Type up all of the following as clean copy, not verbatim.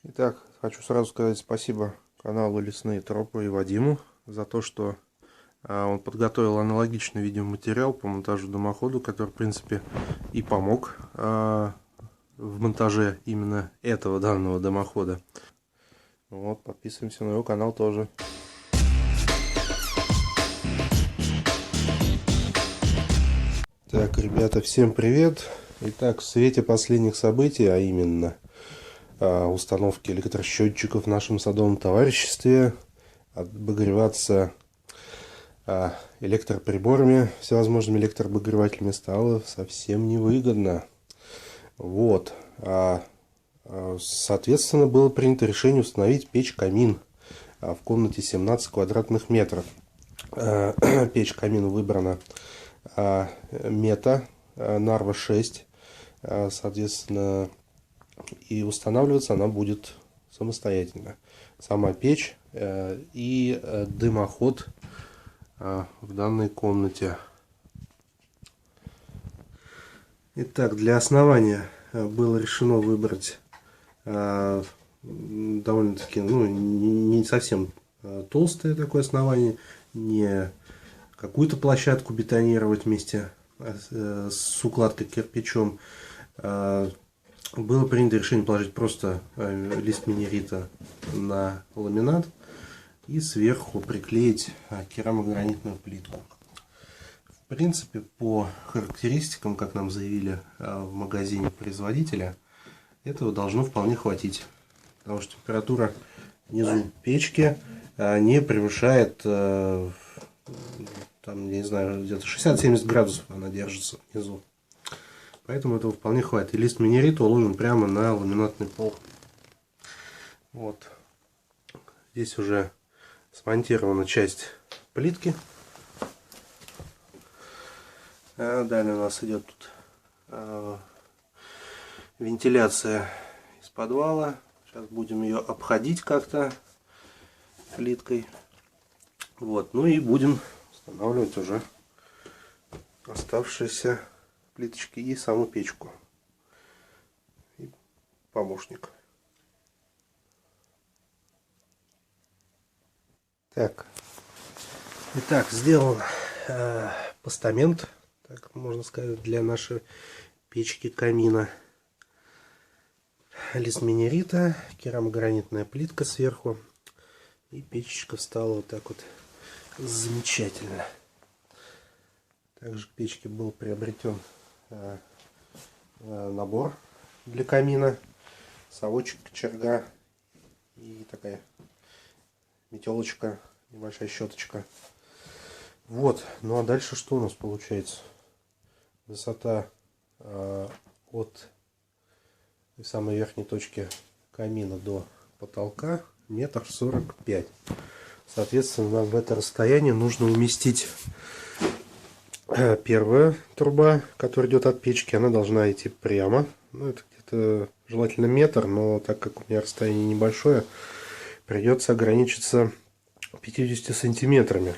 Итак, хочу сразу сказать спасибо каналу Лесные Тропы и Вадиму за то, что он подготовил аналогичный видеоматериал по монтажу дымоходу, который, в принципе, и помог в монтаже именно этого данного дымохода. Вот, подписываемся на его канал тоже. Так, ребята, всем привет! Итак, в свете последних событий, а именно установки электросчетчиков в нашем садовом товариществе, обогреваться электроприборами, всевозможными электрообогревателями стало совсем невыгодно. Вот. Соответственно, было принято решение установить печь-камин в комнате 17 квадратных метров. Печь-камин выбрана Мета Narva 6. Соответственно, и устанавливаться она будет самостоятельно. Сама печь и дымоход в данной комнате. Итак, для основания было решено выбрать довольно-таки, не совсем толстое такое основание, не какую-то площадку бетонировать вместе с укладкой кирпичом. Было принято решение положить просто лист минерита на ламинат и сверху приклеить керамогранитную плитку. В принципе, по характеристикам, как нам заявили в магазине производителя, этого должно вполне хватить. Потому что температура внизу печки не превышает, там, не знаю, где-то 60-70 градусов она держится внизу. Поэтому этого вполне хватит. И лист минерита уложен прямо на ламинатный пол. Вот. Здесь уже смонтирована часть плитки. Далее у нас идет тут вентиляция из подвала. Сейчас будем ее обходить как-то плиткой. Вот. Ну и будем устанавливать уже оставшиеся плиточки и саму печку. И помощник. Так. Итак, сделан постамент, так можно сказать, для нашей печки-камина. Лист минерита, керамогранитная плитка сверху. И печечка встала вот так вот замечательно. Также к печке был приобретен набор для камина, совочек, кочерга и такая метелочка, небольшая щеточка. Вот, ну а дальше что у нас получается? Высота от самой верхней точки камина до потолка 1,45 м. Соответственно, нам в это расстояние нужно уместить первая труба, которая идет от печки. Она должна идти прямо. Ну, это где-то желательно метр, но так как у меня расстояние небольшое, придется ограничиться 50 сантиметрами.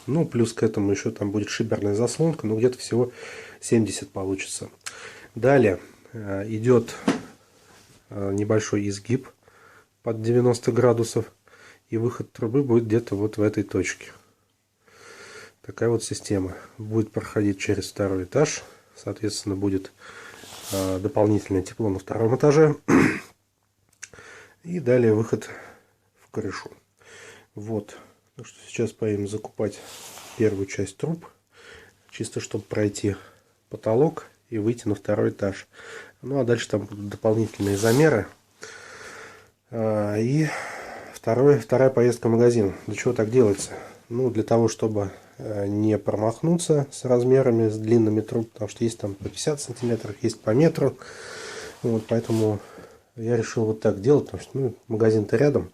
Ну, плюс к этому еще там будет шиберная заслонка, но где-то всего 70 получится. Далее идет небольшой изгиб под 90 градусов. И выход трубы будет где-то вот в этой точке. Такая вот система. Будет проходить через второй этаж. Соответственно, будет дополнительное тепло на втором этаже. И далее выход в крышу. Вот. Так что сейчас поедем закупать первую часть труб. Чисто чтобы пройти потолок и выйти на второй этаж. Ну а дальше там будут дополнительные замеры. И вторая поездка в магазин. Для чего так делается? Ну, для того, чтобы не промахнуться с размерами, с длинными труб, потому что есть там по 50 сантиметров, есть по метру. Вот, поэтому я решил вот так делать, потому что магазин-то рядом.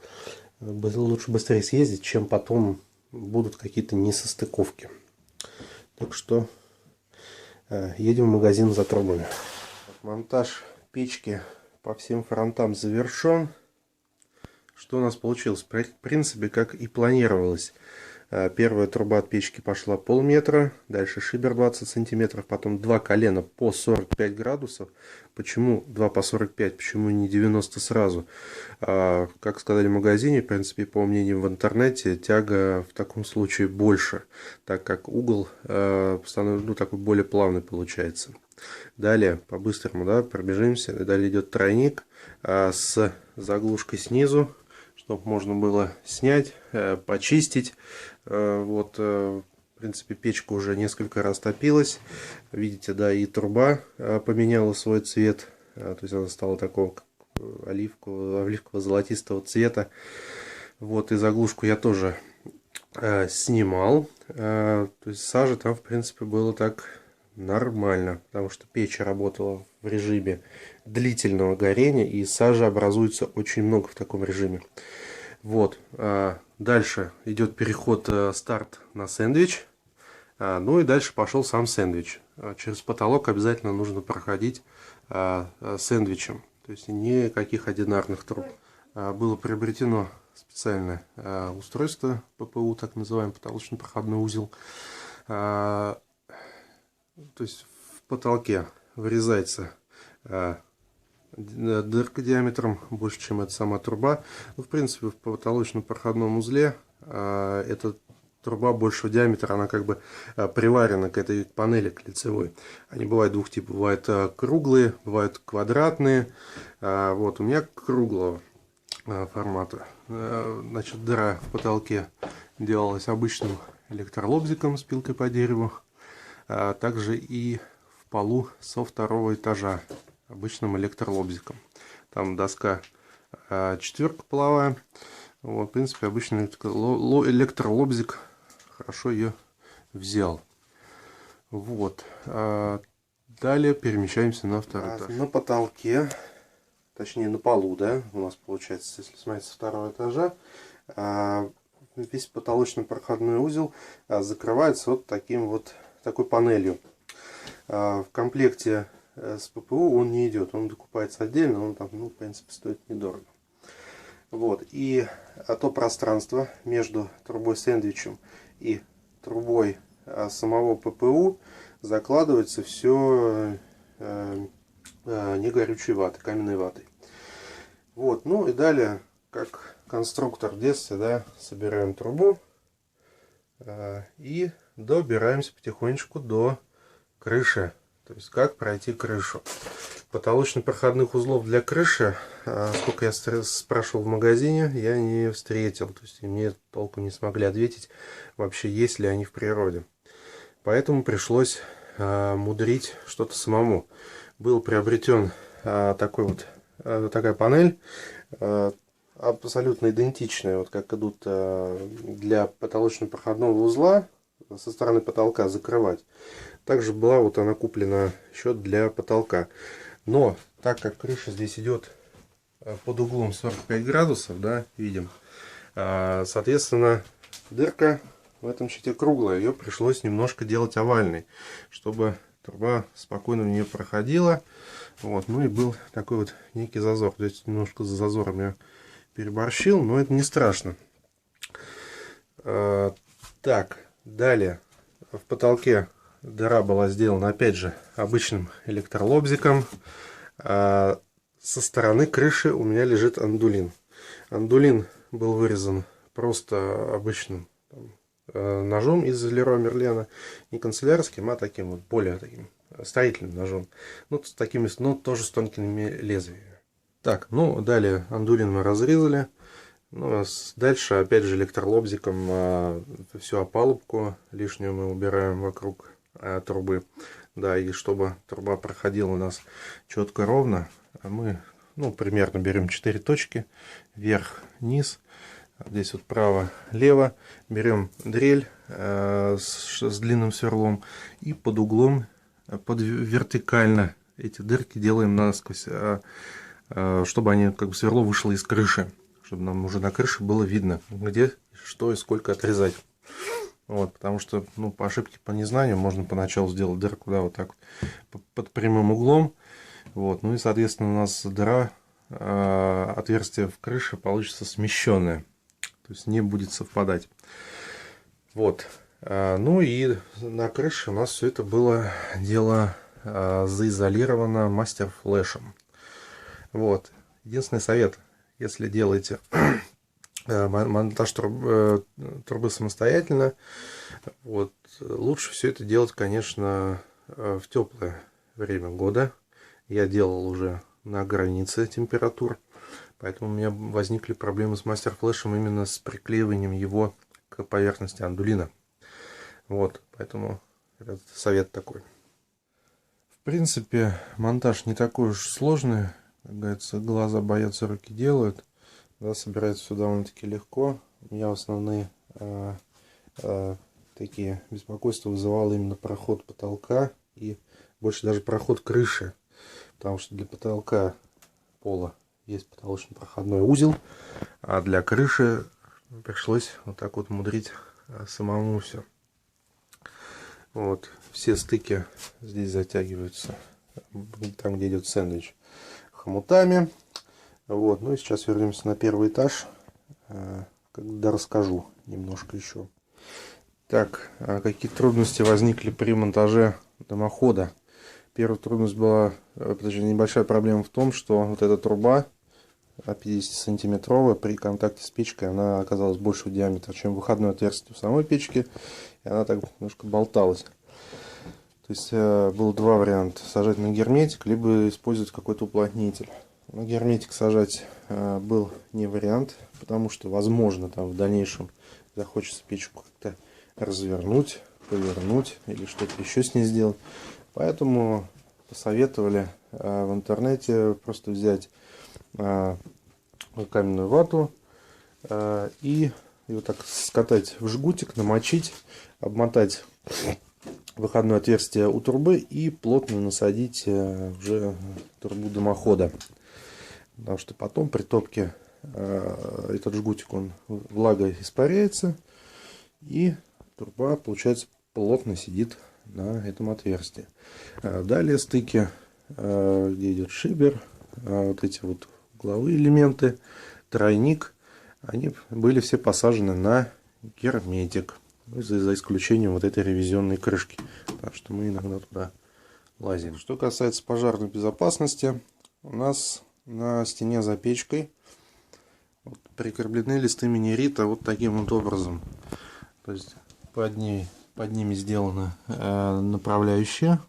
Лучше быстрее съездить, чем потом будут какие-то несостыковки. Так что едем в магазин за трубами. Монтаж печки по всем фронтам завершен. Что у нас получилось? В принципе, как и планировалось. Первая труба от печки пошла полметра, дальше шибер 20 сантиметров, потом два колена по 45 градусов. Почему 2 по 45, почему не 90 сразу? Как сказали в магазине, в принципе, по мнению в интернете, тяга в таком случае больше, так как угол становится, такой более плавный получается. Далее, по-быстрому, да, пробежимся. Далее идет тройник с заглушкой снизу, чтобы можно было снять, почистить. Вот, в принципе, печка уже несколько раз топилась. Видите, да, и труба поменяла свой цвет. То есть она стала такого оливково-золотистого цвета. Вот, и заглушку я тоже снимал. То есть сажи там, в принципе, было так нормально, потому что печь работала в режиме длительного горения, и сажи образуется очень много в таком режиме. Вот. Дальше идет переход, старт на сэндвич. Ну и дальше пошел сам сэндвич. Через потолок обязательно нужно проходить сэндвичем. То есть никаких одинарных труб. Было приобретено специальное устройство ППУ, так называемый потолочно-проходной узел. То есть в потолке вырезается дырка диаметром больше, чем эта сама труба. Ну, в принципе, в потолочном проходном узле эта труба большего диаметра, она как бы приварена к этой панели, к лицевой. Они бывают двух типов. Бывают круглые, бывают квадратные. Вот у меня круглого формата. Значит, дыра в потолке делалась обычным электролобзиком с пилкой по дереву. Также и в полу со второго этажа обычным электролобзиком. Там доска четверка половая. Вот, в принципе, обычный электролобзик хорошо ее взял. Вот. Далее перемещаемся на второй этаж. На потолке, точнее на полу, да, у нас получается, если смотреть со второго этажа, весь потолочный проходной узел закрывается вот такой панелью. В комплекте с ППУ он не идет, он докупается отдельно, он там, в принципе, стоит недорого. Вот, и то пространство между трубой сэндвичем и трубой самого ППУ закладывается все не горючей ватой, каменной ватой. Вот, ну и далее, как конструктор в детстве, да, собираем трубу и добираемся потихонечку до крыши. То есть как пройти крышу. Потолочно-проходных узлов для крыши, сколько я спрашивал в магазине, я не встретил. То есть мне толком не смогли ответить, вообще есть ли они в природе. Поэтому пришлось мудрить что-то самому. Был приобретен такая панель, абсолютно идентичная, вот как идут для потолочно-проходного узла со стороны потолка закрывать. Также была вот она куплена еще для потолка. Но так как крыша здесь идет под углом 45 градусов, да, видим, соответственно, дырка в этом щите круглая. Ее пришлось немножко делать овальной, чтобы труба спокойно в нее проходила. Вот, ну и был такой вот некий зазор. То есть немножко за зазором я переборщил, но это не страшно. Так, далее в потолке дыра была сделана, опять же, обычным электролобзиком. Со стороны крыши у меня лежит андулин. Андулин был вырезан просто обычным ножом из Леруа Мерлена. Не канцелярским, а таким вот более таким строительным ножом. Ну, с такими, но тоже с тонкими лезвиями. Так, ну, далее андулин мы разрезали. Ну, дальше, опять же, электролобзиком всю опалубку лишнюю мы убираем вокруг трубы. Да, и чтобы труба проходила у нас четко ровно, мы, примерно берем 4 точки. Вверх, низ. Здесь вот право, лево. Берем дрель с длинным сверлом. И под углом, вертикально эти дырки делаем насквозь, чтобы они, как бы, сверло вышло из крыши. Чтобы нам уже на крыше было видно, где, что и сколько отрезать. Вот, потому что, по ошибке, по незнанию, можно поначалу сделать дырку, да, вот так вот, под прямым углом. Вот, ну и, соответственно, у нас дыра, отверстие в крыше получится смещенное. То есть не будет совпадать. Вот. Ну и на крыше у нас все это было дело заизолировано мастер-флешем. Вот. Единственный совет, если делаете монтаж трубы самостоятельно, вот, лучше все это делать, конечно, в теплое время года. Я делал уже на границе температур, поэтому у меня возникли проблемы с мастер-флешем именно с приклеиванием его к поверхности андулина. Вот, поэтому этот совет такой. В принципе, монтаж не такой уж сложный. Как говорится, глаза боятся, руки делают. Да, собирается все довольно-таки легко. У меня основные такие беспокойства вызывало именно проход потолка и больше даже проход крыши. Потому что для потолка пола есть потолочный проходной узел, а для крыши пришлось вот так вот мудрить самому все. Вот, все стыки здесь затягиваются, там где идет сэндвич, хомутами. Вот, ну и сейчас вернемся на первый этаж, когда расскажу немножко еще. Так, какие трудности возникли при монтаже дымохода? Первая трудность была, точнее, небольшая проблема в том, что вот эта труба 50-сантиметровая при контакте с печкой, она оказалась большего диаметра, чем выходное отверстие в самой печке, и она так немножко болталась. То есть было два варианта: сажать на герметик, либо использовать какой-то уплотнитель. На герметик сажать был не вариант, потому что, возможно, там в дальнейшем захочется печку как-то развернуть, повернуть или что-то еще с ней сделать. Поэтому посоветовали в интернете просто взять каменную вату и вот так скатать в жгутик, намочить, обмотать выходное отверстие у трубы и плотно насадить уже трубу дымохода. Потому что потом при топке этот жгутик, он влагой испаряется, и труба, получается, плотно сидит на этом отверстии. Далее стыки, где идет шибер, вот эти вот угловые элементы, тройник, они были все посажены на герметик, за исключением вот этой ревизионной крышки, так что мы иногда туда лазим. Что касается пожарной безопасности, у нас на стене за печкой вот прикреплены листы минерита вот таким вот образом. То есть под ними сделано направляющее,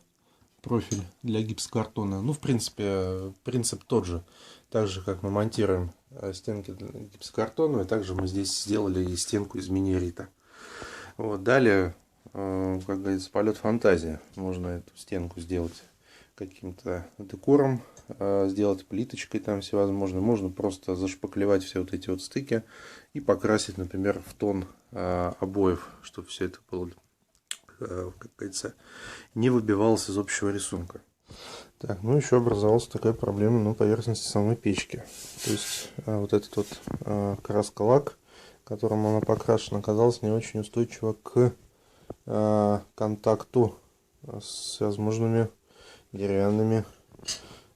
профиль для гипсокартона. Ну, в принципе, принцип тот же. Так же, как мы монтируем стенки гипсокартоновые, также мы здесь сделали и стенку из минерита. Вот. Далее, как говорится, полет фантазии. Можно эту стенку сделать каким-то декором, сделать плиточкой там всевозможно. Можно просто зашпаклевать все вот эти вот стыки и покрасить, например, в тон обоев, чтобы все это было, как говорится, не выбивалось из общего рисунка. Так, ну еще образовалась такая проблема на поверхности самой печки. То есть вот этот вот краска-лак, которым она покрашена, оказалась не очень устойчива к контакту с возможными деревянными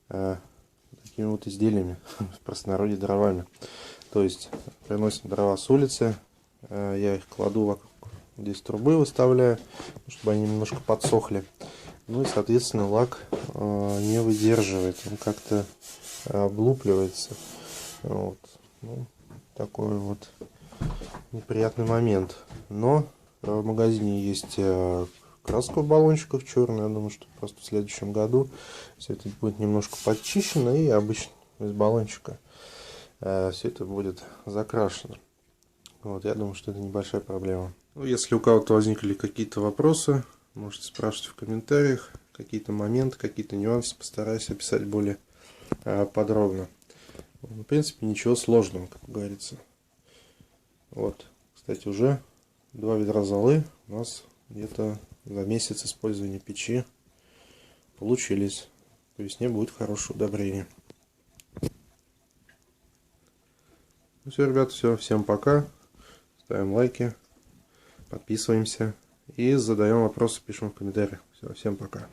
такими вот изделиями, в простонародье дровами. То есть приносим дрова с улицы, я их кладу вокруг здесь трубы, выставляю, чтобы они немножко подсохли. Ну и, соответственно, лак не выдерживает, он как-то облупливается. Вот. Ну, такой вот неприятный момент. Но в магазине есть краска в баллончиках черная. Я думаю, что просто в следующем году все это будет немножко подчищено, и обычно из баллончика все это будет закрашено. Вот, я думаю, что это небольшая проблема. Ну, если у кого-то возникли какие-то вопросы, можете спрашивать в комментариях. Какие-то моменты, какие-то нюансы постараюсь описать более подробно. В принципе, ничего сложного, как говорится. Вот, кстати, уже 2 ведра золы у нас где-то за месяц использования печи получились. По весне будет хорошее удобрение. Ну все, ребята, все. Всем пока. Ставим лайки, подписываемся и задаем вопросы, пишем в комментариях. Все, всем пока.